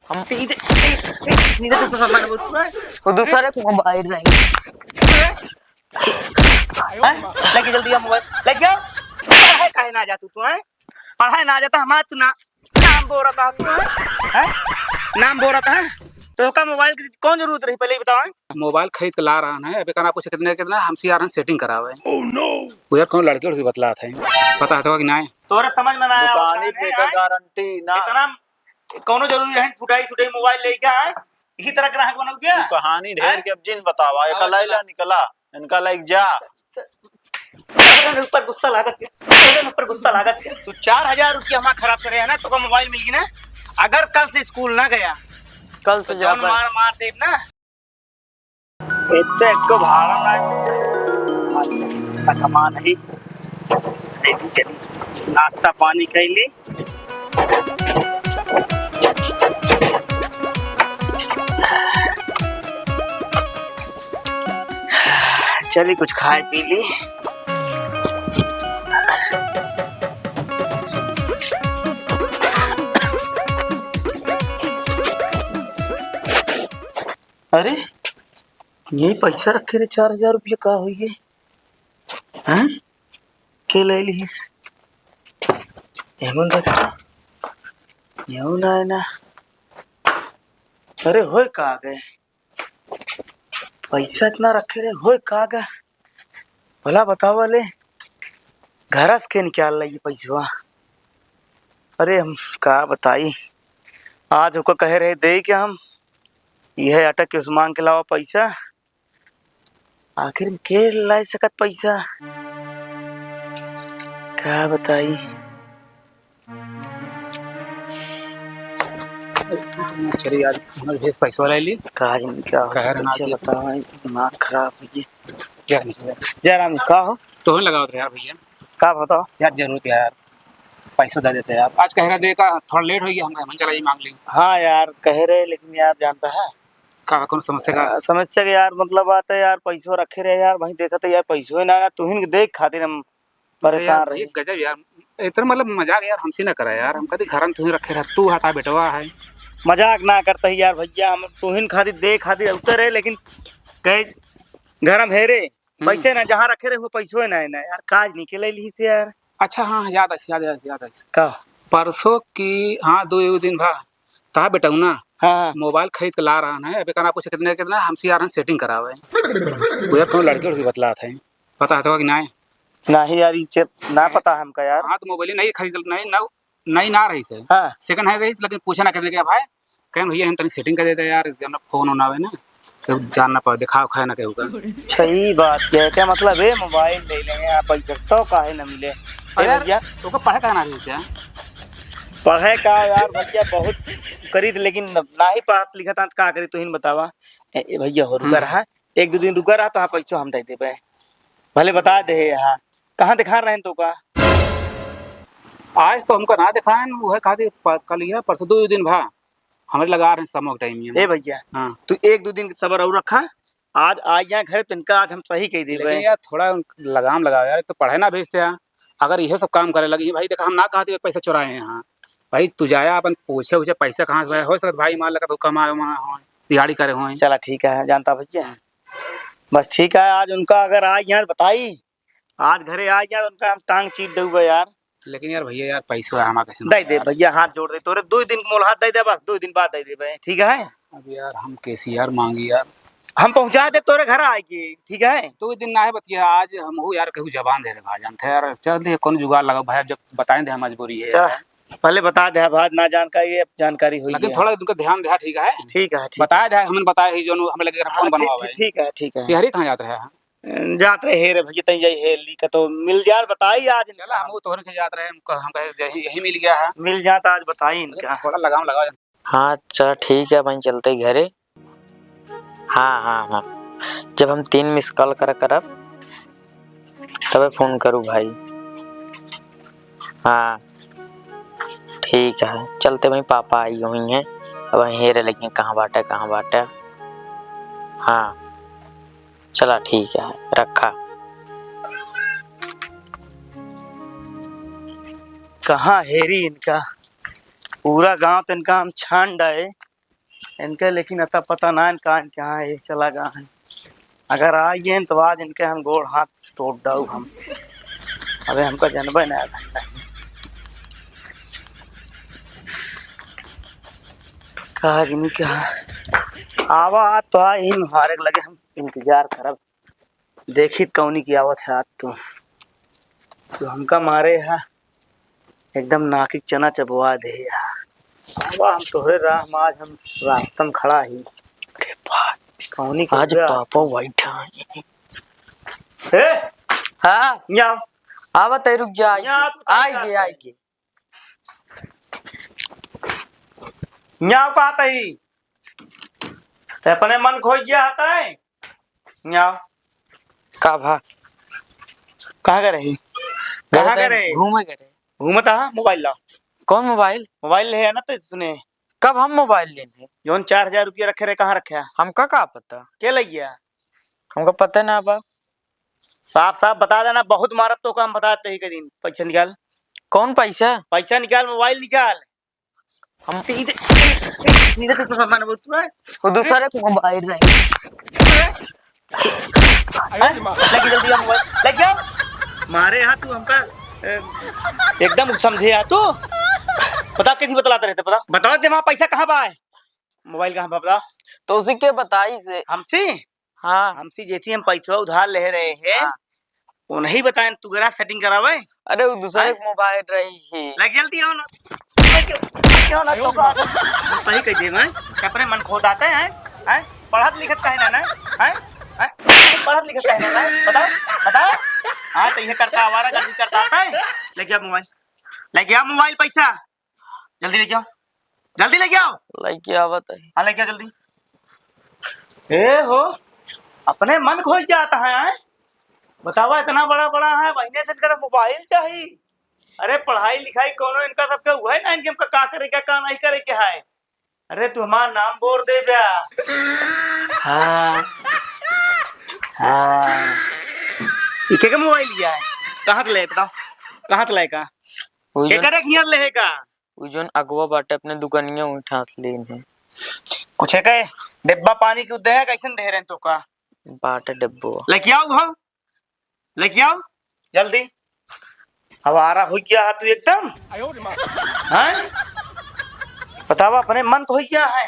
हम सीधे सीधे तो सामान वो दूसरे को मोबाइल नहीं लेके जल्दी आ मोबाइल लेके आओ। पढ़ाई काहे ना जा तू है पढ़ाई ना जाता हमारा तू ना नाम बोल रहा था तू है नाम बोल रहा था तो का मोबाइल की कौन जरूरत रही पहले ही बताओ। मोबाइल खरीद के ला रहा है अभी कहना पूछे कितने कितना हमसे यार सेटिंग करा हुआ है। वो यार कौन लड़के उड़के बतला थे पता है तो कि नहीं तोरे समझ में ना आया दुकानी पे का गारंटी ना इतना कौनो जरूरी है फुटाई सुटाई मोबाइल लेके आए इसी तरह ग्राहक बनोगे क्या कहानी ढेर के अब जिन बतावा एक लाइला निकला इनका लाइक जा ऊपर गुस्सा लागत ऊपर गुस्सा लागत तू 4000 रुपया हमारा खराब करे है ना तो मोबाइल मिल गई ना। अगर कल से स्कूल ना गया कल से जान मार दे ना इतने को भाड़ा ना अच्छा कमा नहीं चली नाश्ता पानी कैली चली कुछ खाए पी ली। अरे यही पैसा रखे रे 4000 रुपया का हुई है हैं के ले लीस एमन देखा यू ना है ना। अरे होय का गए पैसा इतना रखे रे होय का गा भला बताओ वाले घर से के निकाल ली पैसा। अरे हम का बताई आज होकर कहे रहे दे क्या हम यह अटक के उस मांग के अलावा पैसा आखिर में के ला सकत पैसा क्या बताई। चलिए यार हमारे भेज पैसा ले ली कहा क्या कैसे बताओ दिमाग खराब है जयराम का हो तो लगाओ यार भैया का बताओ यार जरूरत यार पैसा दे देते यार आज कह रहे देगा थोड़ा लेट हो गया हम चला मांग ली। हाँ यार कह रहे लेकिन यार जानता है का कौन समस्या का समस्या के यार मतलब आते यार पैसों रखे रहे यार वहीं देखा तो यार पैसों ना तू ही देख खातिर हम परेशान रहे गजब यार इतना मतलब मजाक यार हमसे ना करा यार हम कभी घर में तू ही रखे रहा तू हाथा बेटवा है मजाक ना करता ही यार भैया हम तू ही खातिर देख खातिर उतर रहे लेकिन कहे घर हम हेरे पैसे ना जहाँ रखे रहे वो पैसों ना है ना यार काज निकले ली से यार। अच्छा हाँ याद है का परसों की हाँ 2 दिन भा कहा बेटा ना हाँ मोबाइल खरीद के ला रहा है अभी कहना पूछे कितने कितना हमसे यार सेटिंग करा हुआ है वो यार कौन लड़के उड़के बतला थे पता है तो कि नहीं नहीं यार ये ना पता हमका यार। हाँ तो मोबाइल नहीं खरीद नहीं ना रही से हाँ सेकंड हैंड रही लेकिन पूछा ना करने के भाई कहें भैया हम तनिक सेटिंग कर देते यार जब फोन होना है ना तो जानना पड़े दिखाओ खाए ना कहूँगा। सही बात क्या मतलब है मोबाइल ले लेंगे आप पैसा तो काहे न मिले भैया तो पढ़ा कहना रही क्या पढ़े का यार भैया बहुत करी लेकिन ना ही पढ़ा लिखा था का करी तो ही बतावा भैया हो रुका रहा 1-2 दिन रुका रहा तो हाँ पैसा हम दे दे भले बता दे यहाँ कहाँ दिखा रहे हैं तो का आज तो हमको ना दिखाए वो है खाती कल ही परसों 2 दिन भा हमारे लगा रहे हैं समोक टाइम में ए भैया हाँ तू 1-2 दिन सबर और रखा आज यहाँ घर तो इनका आज हम सही कह दे यार थोड़ा लगाम लगाओ यार तो पढ़े ना भेजते हैं अगर यह सब काम करे लगी भाई देखा हम ना कहते पैसा चुराए हैं यहाँ भाई तू जाया अपन पूछे पैसा कहाँ से हो सकता भाई मान लगा तो कमाए हो दिहाड़ी करे हो चला ठीक है जानता भैया बस ठीक है आज उनका अगर आज यहाँ बताई आज घरे आ गया उनका हम टांग चीट दूंगा यार। लेकिन यार भैया यार पैसा हमारा कैसे दे दे भैया हाथ जोड़ दे तोरे 2 दिन मोल हाथ दे दे बस 2 दिन बाद दे दे भाई ठीक है। अब यार हम कैसी यार मांगी यार हम पहुंचा दे तोरे घर आएगी ठीक है 2 दिन ना है बतिया आज हम हो यार कहूँ जबान दे रहे भाईजान थे यार चल दे कौन जुगाड़ लगा भाई जब बताएं दे मजबूरी है पहले बता दे बाद ना जानकारी हुई लेकिन थोड़ा उनका ध्यान दे ठीक है बताया दे हमने बताया जो हमें लगे फोन बनवा ठीक है तिहारी कहाँ जाते हैं जात रहे रे भैया तई जाई हेली का तो मिल जात बताई आज चला हम तोहरे के जात रहे हम कहे यही मिल गया है मिल जाता आज बताई इनका थोड़ा लगाम लगा। हाँ चल ठीक है भाई चलते घरे। हाँ जब हम 3 मिस कॉल करब तब फोन करूँ भाई। हाँ ठीक है चलते भाई पापा आई हुई हैं अब हेरे लगे कहाँ बाटे। हाँ चला ठीक है रखा। कहाँ हेरी इनका पूरा गांव तो इनका हम छान डाले इनके लेकिन अता पता ना इनका कहाँ है चला गया है। अगर आ गए तो आज इनके हम गोड़ हाथ तोड़ डाऊ हम। अबे हमका जनबे ना कहा जिनी कहा आवा आज तो आ ही हारे लगे हम इंतजार करब देखी कौनी की आवत है आज तो हमका मारे है एकदम नाकी चना चबवा दे आवा हम तोहरे राह आज हम रास्ता में खड़ा ही। अरे बाप कौनी आज पापा बैठा है। हाँ यहाँ आवत है रुक जा यहाँ तो आएगी आएगी यहाँ का आता ही ते अपने मन खोज गया आता है यहाँ का भा कहाँ गए रही कहाँ गए रहे घूमे गए घूमता है मोबाइल ला कौन मोबाइल मोबाइल है ना तो सुने कब हम मोबाइल लेने जोन 4000 रुपया रखे रहे कहाँ रखे हमका का पता के लग गया हमको पता ना बा साफ साफ बता देना बहुत मारत तो काम बताते ही के दिन पैसा निकाल कौन पैसा पैसा निकाल मोबाइल निकाल हम नीचे तो सामान बहुत तू है वो दूसरे को मोबाइल रहे लगी जल्दी आ मोबाइल लग गया मारे यहाँ तू हमका एकदम समझे यहाँ तू बता कैसी बतलाते रहते बता बताओ दे वहाँ पैसा कहाँ बा है मोबाइल कहाँ बा बता तो उसी के बताई से हमसे हाँ हमसे जैसे हम पैसा उधार ले रहे हैं हाँ। वो नहीं बताए तू गरा सेटिंग करावे अरे वो दूसरे को मोबाइल रही है लग जल्दी आओ ना क्यों ना तो का सही कह दे मैं अपने मन खोद आते हैं हैं पढ़त लिखत काहे ना हैं हैं पढ़त लिखत काहे ना बताओ बताओ हां तो ये करता आवारा गर्दी करता आता है लेके आ मोबाइल पैसा जल्दी लेके आओ जल्दी लेके आओ लड़की आवत है हां लेके आओ जल्दी ए हो अपने मन खोज जाता है बतावा इतना बड़ा बड़ा है महीने से इनका मोबाइल चाहिए। अरे पढ़ाई लिखाई कोनो इनका सबका हुआ है ना इनके हमका का करे क्या नहीं करे क्या है। अरे तू हमारा नाम बोल दे ब्या हाँ हाँ इके का मोबाइल लिया है कहाँ ले बताओ कहाँ ले का के करे खियार लेगा वो जोन अगवा बाटे अपने दुकानिया उठा लेन है कुछ है के डिब्बा पानी के दे है कैसे दे रहे तो का बाटे डब्बो लेके आओ हम लेके आओ जल्दी अब आ रहा हो गया तू एकदम हैं बतावा अपने मन को हो गया है।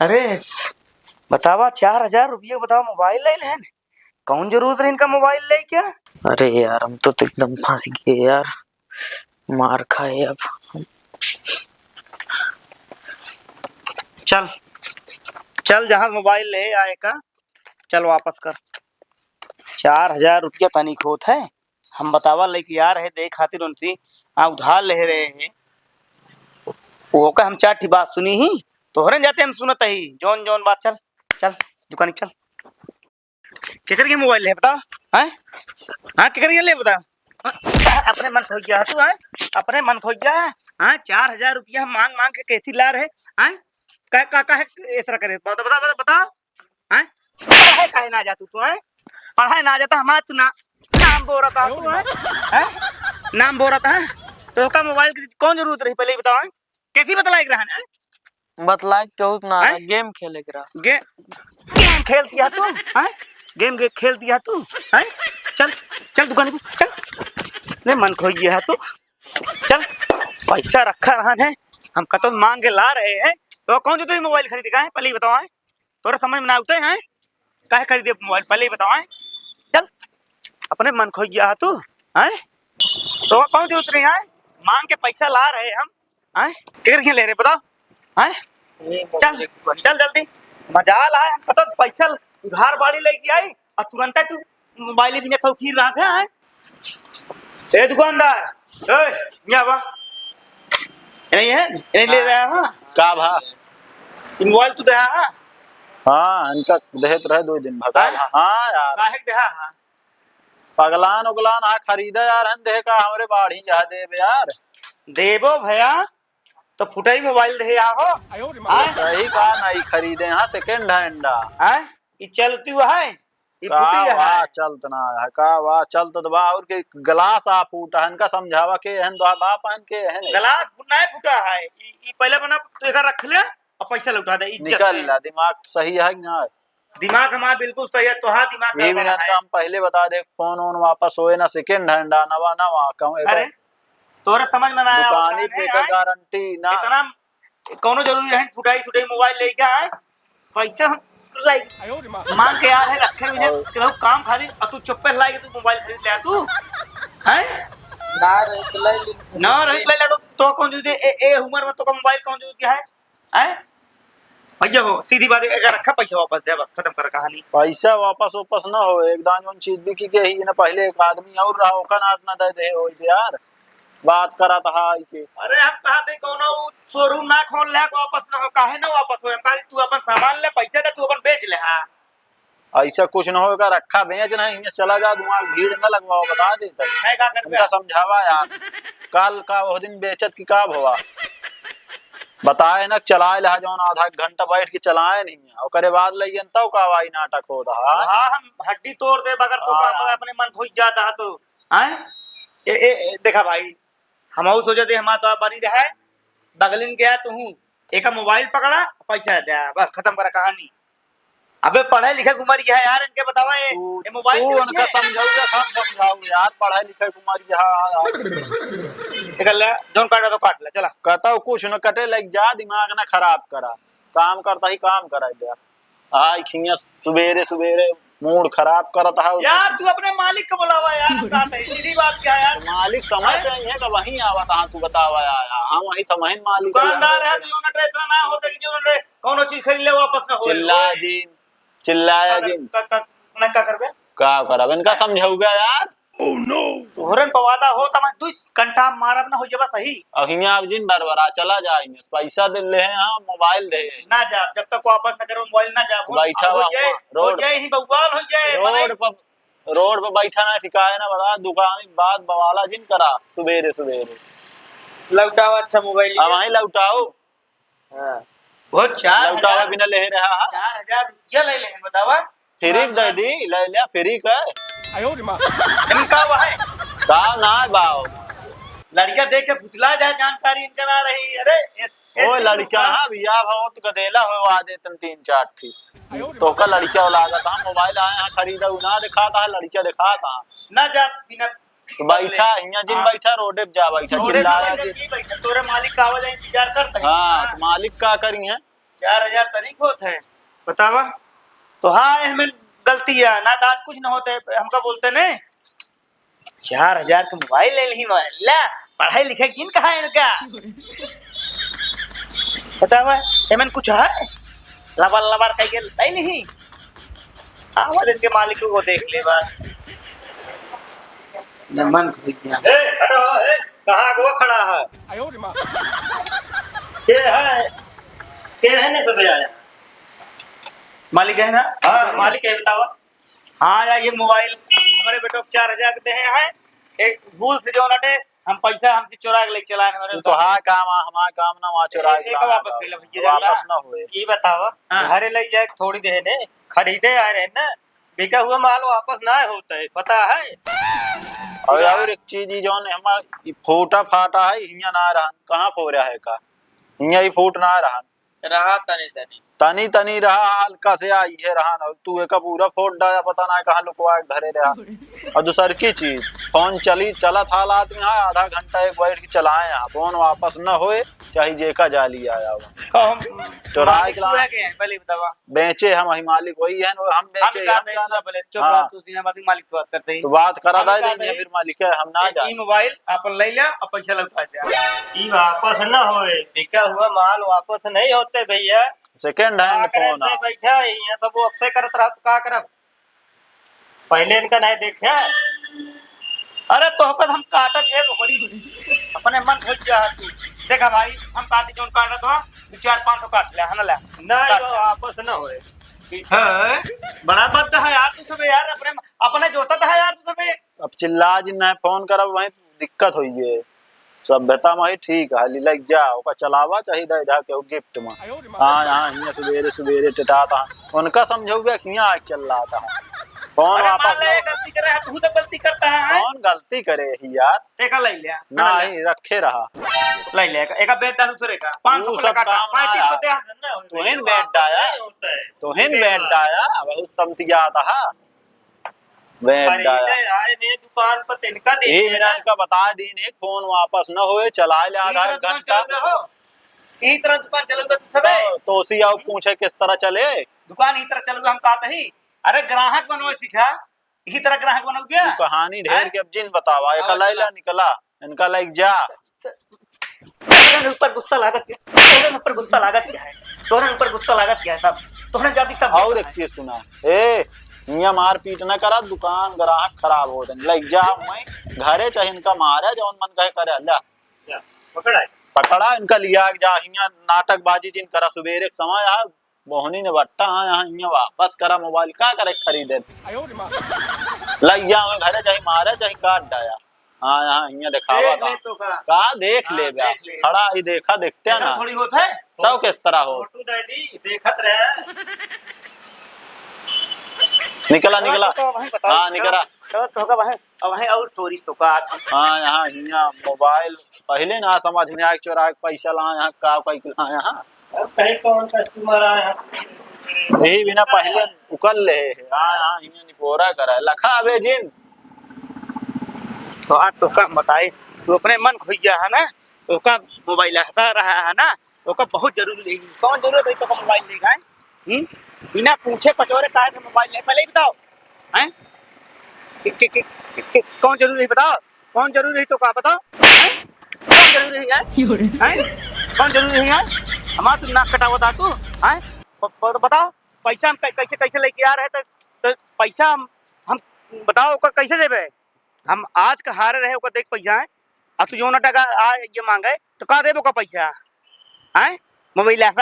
अरे बतावा 4000 रुपये बतावा मोबाइल ले लेन कौन जरूरत है इनका मोबाइल ले क्या। अरे यार हम तो एकदम फंस गए यार मार खाए अब चल चल जहां मोबाइल ले आए का चल वापस कर 4000 रुपया तनिक होत है हम बतावा लेके आ रहे देख खातिर उनसी उधार ले रहे हैं वो का हम चार बात सुनी ही तोहरे जाते हम सुनत ही जौन जौन बात चल चल दुकान चल केकर के मोबाइल है बता हैं हां केकर के ले बता अपने मन खोज गया तू है अपने मन खोज गया हां 4000 रुपया हम मांग मांग के कैसी ला रहे हैं का है ऐसा करे बता बता बता बता हैं पढ़ाई काहे ना जा तू है पढ़ाई ना जाता हमारा तू ना नाम बोल रहा था तू है नाम बोल रहा था तो का मोबाइल की कौन जरूरत रही पहले बताओ कैसी बतलाए रहा है बतला क्यों ना गेम खेले करा गेम खेल दिया तू हैं गेम खेल दिया तू हैं चल चल दुकान पे चल नहीं मन खोज गया तू चल पैसा रखा रहा है हम कतो मांग के ला रहे हैं तो कौन जो तेरी मोबाइल खरीदेगा है पहले ही बताओ है तोरा समझ में ना आते हैं काहे खरीदे मोबाइल पहले ही बताओ है चल अपने मन खोज गया तू हैं तो कौन जो उतरे हैं मांग के पैसा ला रहे हम हैं किधर ले रहे बताओ हैं चल चल जल्दी मजाल है हम कतो पैसा उधार बाड़ी लेके आई और तुरंत तू मोबाइल बिना खीर रहा था हैं ए दुकानदार ए क्या बा नहीं है नहीं ले रहा हां का भा मोबाइल तू दे हां हाँ इनका दहेत रहे 2 दिन भगा हाँ यार काहे दे हां पगलान उगलान आ खरीदा यार हम देह का हमरे बाढ़ी जा देव यार देबो भैया तो फुटाई मोबाइल दे आहो सही का नहीं खरीदे यहाँ सेकंड हैंड हैं ये चलती हुआ है ये फुटी है वाह चलत ना है का वाह चलत तो बा और के ग्लास आ फूटा इनका समझावा के हन दो बा पहन के हन ग्लास नहीं फुटा है ये पहले बना तो एक रख ले और पैसा लौटा दे इज्जत निकल से। ला, दिमाग सही है कि ना? दिमाग हमारा बिल्कुल सही है, तुहार दिमाग ये गड़बड़ बिना है। काम पहले बता दे, फोन ओन वापस होए ना, सेकंड हैंड नवा नवा कहूं अरे तोरे समझ में ना आया दुकानी पे का गारंटी ना। इतना कोनो जरूरी है फुटाई सुटाई मोबाइल लेके आए पैसा मांग के यार है रखे भी नहीं केहू काम खाली और तू चुप्पे लाए तू मोबाइल खरीद ले तू हैं ना रही ना रही ले तो कौन जो दे ए उम्र में तो का मोबाइल कौन जो क्या है हैं भैया हो सीधी बात है, अगर रखा पैसा वापस दे, बस खत्म कर कहानी। पैसा वापस ना हो, एकदम जोन चीज बिकी के ही ना, पहले एक आदमी और रहा ओका ना दे दे हो यार, बात करा था के। अरे हम कहा दे कोनो शोरूम ना खोल ले वापस ना हो, काहे ना वापस हो, हम कहा तू अपन सामान ले पैसा दे तू अपन बेच ले। हां ऐसा कुछ न होगा, रखा बेच नहीं ये चला जा, दिमाग भीड़ न लगवाओ, बता देता मैं का कर उनका समझावा यार। कल का वो दिन बेचत की का हुआ बताए ना, चलाए ला जौन आधा घंटा बैठ के चलाए नहीं है, ओकरे बाद लइयन तब का वाई नाटक हो रहा। हां हम हड्डी तोड़ दे अगर तो काम अपने मन खोज जाता है तो हैं ए देखा भाई हम सोचे थे हमारा तो बनी रहे बगलिन गया तू एक मोबाइल पकड़ा पैसा दे, बस खत्म करा कहानी। अबे पढ़े लिखे कुमारी है यार, इनके बतावा ये मोबाइल तू उनका समझाऊगा, हम समझाऊं यार, पढ़े लिखे कुमारी निकल ले जोन काटा तो काट ले चला। कहता कुछ न कटे लग जा, दिमाग ना खराब करा, काम करता ही काम करा दे। आई खिया सुबेरे सुबेरे मूड खराब करता है यार, तू अपने मालिक को बुलावा यार, हम कहते हैं सीधी बात क्या है यार। मालिक समझ से है कि वहीं आवत, हां तू बतावा यार, हम वहीं था, वहीं मालिक दुकानदार है, जो ना इतना ना होता कि जो ना कोनो चीज खरीद ले वापस ना हो। चिल्लाया जी ना का करबे का करब, इनका समझाऊगा यार। ओह नो तोहरन पवादा हो त मैं तू कंटा मारब ना हो जबा सही। अब हिया अब जिन बरबरा चला जाएंगे, पैसा दे ले हैं, हां मोबाइल दे ना जा, जब तक वापस ना करो मोबाइल ना जा, बैठा हुआ हो जाए ही बवाल हो जाए रोड पर बैठा ना ठिकाए ना, बता दुकान बात बवाला जिन करा सुबेरे सुबेरे लौटाओ अच्छा मोबाइल अब वहीं लौटाओ। हां वो 4000 लौटावा बिना ले रहा है, 4000 रुपया ले ले बतावा फ्री दे दी, ले लिया फ्री का इनका वह है का ना बाओ। लड़का देख के फुसला जाए, जानकारी इनका ना रही। अरे ओ लड़का हां बिया बहुत गदेला हो आदे तन 3-4 ठीक तो का लड़का लागत हां, मोबाइल आए हां खरीदा ना दिखाता है, लड़का दिखाता ना जा बिना तो बैठा हिया जिन बैठा रोडे पे जा बैठा चिल्लाया जी बैठा तोरे मालिक का आवाज इंतजार करता है। हां मालिक का करी है 4000 तरीक होते हैं बतावा तो। हाँ हमें गलती है ना, दाद कुछ न होते हमका बोलते ने 4000 का मोबाइल ले ली ला, पढ़ाई लिखाई किन कहा है इनका बतावा एमन कुछ है लबार लबार कह के ले नहीं। आवाज इनके मालिक को देख ले बार मन खुल गया। हटो कहाँ वो खड़ा है के है ने तो आया मालिक है ना। हाँ मालिक है बताओ। हाँ यार ये मोबाइल हमारे बेटो को 4000 के दे हैं, एक भूल से जो नटे हम पैसा हमसे चुरा के ले चला है तो हाँ काम हमारा काम ना वहाँ चुरा के वापस ले भैया वापस ना होए। ये बताओ घरे ले जाए थोड़ी देर ने खरीदे आ रहे ना, बिका हुआ माल वापस ना होता है पता है। और एक चीज जो हमारा फोटा फाटा है हिया ना रहा, कहाँ फोड़ा है का हिया ही फूट ना रहा तनी तनी रहा, हल्का से आई है रहा ना, तू एक पूरा फोट डाया पता ना कहाँ लुकवा धरे रहा। और दूसर की चीज फोन चला था हालात में, आधा घंटा एक बैठ के चलाए यहाँ, फोन वापस न होए चाहे जेका जाली आया हुआ तो राय पहले बतावा बेचे हम ही मालिक वही है, हम बेचे मालिक बात करते तो बात करा देंगे फिर मालिक है हम ना जाए। मोबाइल अपन ले लिया और पैसा लौटा दिया, ई वापस न होए, बिका हुआ माल वापस नहीं होते भैया। सेकंड हैंड फोन बैठा यहाँ सब वो अक्सर करत रहा तो का करब, पहले इनका नहीं देखे। अरे तो हम काटत है अपने मन खोज जा तू देखा भाई हम काटे जो काटत हो 400-500 काट ले है ना वापस न होए। बड़ा बद है यार तू सब यार, अपने अपने जोता था यार तू सब। अब चिल्ला जिन फोन करब वही दिक्कत हुई है, सभ्यता में ठीक है लग जाओ का चलावा चाहिए इधर के गिफ्ट में। हाँ यहाँ हिया सुबेरे सुबेरे टिटाता उनका समझौगा कि यहाँ चल रहा था फोन अरे वापस मान ले लो। गलती करे है, तू तो गलती करता है। कौन गलती करे ही यार? टेका ले लिया नहीं रखे रहा। ले लिया एक बेद दादू तुरे का 500 तू को सब लगा काम ना 35 को यार। दे। तुहिन बैठ डाया तुहिन बैठ डाया बहुत तमतिया था बैठ अरे डाया। ले आए ने दुकान पर तिनका दे यही बिना इनका बता दी ने फोन वापस न होए चला ले आधा एक घंटा ई तरह दुकान चलोगे तू सबे तो उसी आओ पूछे किस तरह चले। दुकान ई तरह चलोगे हम कहते ही। अरे ग्राहक बनवे सीखा इसी तरह ग्राहक बनोगे क्या? तू कहानी ढेर के अब जिन बतावा एक लाइला निकला इनका लाइक जा। तोहरे ऊपर गुस्सा लागत क्या? तोहरे ऊपर गुस्सा लागत क्या है? तोहरे ऊपर गुस्सा लागत क्या है? सब तोहरे जाति सब और एक चीज सुना ए इया मार पीट न करा दुकान ग्राहक खराब हो जाए लाइक जा मैं घरे चाहे इनका मारे जौन मन कहे करे अल्लाह पकड़ा है। पकड़ा इनका लिया जा हिया नाटकबाजी जिन करा सुबेरे के समय यार मोहनी ने बट्टा यहाँ हिया वापस करा मोबाइल का करे खरीदे लग जा मैं घरे चाहे मारे चाहे काट डाया। हाँ यहाँ हिया दिखावा था तो का देख ले हाँ, ब्या देख ले। खड़ा ही देखा देखते हैं ना थोड़ी होता है तब किस तरह हो फोटो दे दी देखत रहे निकला निकला हाँ निकला तो का वह वह और तोरी तो का आज हाँ यहाँ हिया मोबाइल पहले ना समझ में आए चोरा के पैसा ला यहाँ का यहाँ कहीं कौन कस्टमर आया यही बिना पहले उकल ले हाँ हाँ हिया निपोरा करा लखा अबे जिन तो आज तो का बताए तू अपने मन खोई गया है ना तो का मोबाइल हटा रहा है ना तो का बहुत जरूरी है कौन जरूरत है तो मोबाइल लेगा बिना पूछे पचोरे काहे से मोबाइल ले पहले ही बताओ हैं कौन जरूरी है बताओ कौन जरूरी है तो का बताओ कौन जरूरी है कौन जरूरी है हमारा तू नाक कटावा था तू हैं तो बताओ पैसा हम कैसे कैसे लेके आ रहे तो पैसा हम बताओ ओका कैसे देबे हम आज का हारे रहे ओका देख पैसा है अब तू जो ना टका आ ये मांगे तो का देबो का पैसा हैं मोबाइल हटा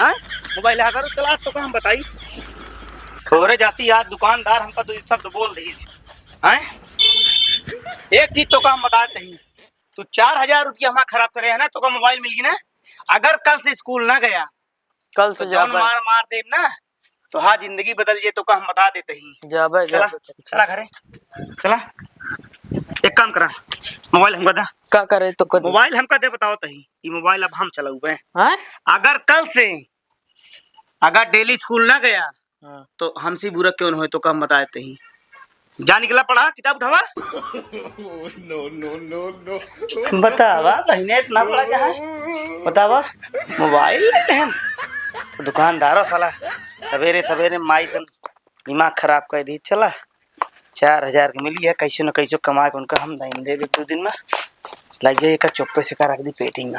हैं मोबाइल हटा चला तो का हम बताई थोड़े जाती आज दुकानदार हमका तो शब्द बोल रही हैं एक चीज तो का हम बताते ही तू 4000 रुपया हमारा खराब करे है ना तो का मोबाइल मिल गई ना अगर कल से स्कूल ना गया कल तो से जौन जाबे मार दे ना तो हाँ जिंदगी बदल जे तो का हम बता देते ही जाबे चला चला घरे चला एक काम करा मोबाइल हमका दे का करे तो कर मोबाइल हमका दे बताओ तही ये मोबाइल अब हम चलाऊबे हैं अगर कल से अगर डेली स्कूल ना गया हाँ। तो हमसे बुरा क्यों न हो तो कम बता देते ही जा निकला पढ़ा किताब उठावा बतावा बहने इतना पढ़ा क्या है बतावा मोबाइल लेते हैं तो दुकानदारों साला सवेरे सवेरे माई का दिमाग खराब कर दी चला 4000 की मिली है कैसे न कैसे कमा के उनका हम दे 2 दिन में लग जाए का चौप्पे से का रख दी पेटिंग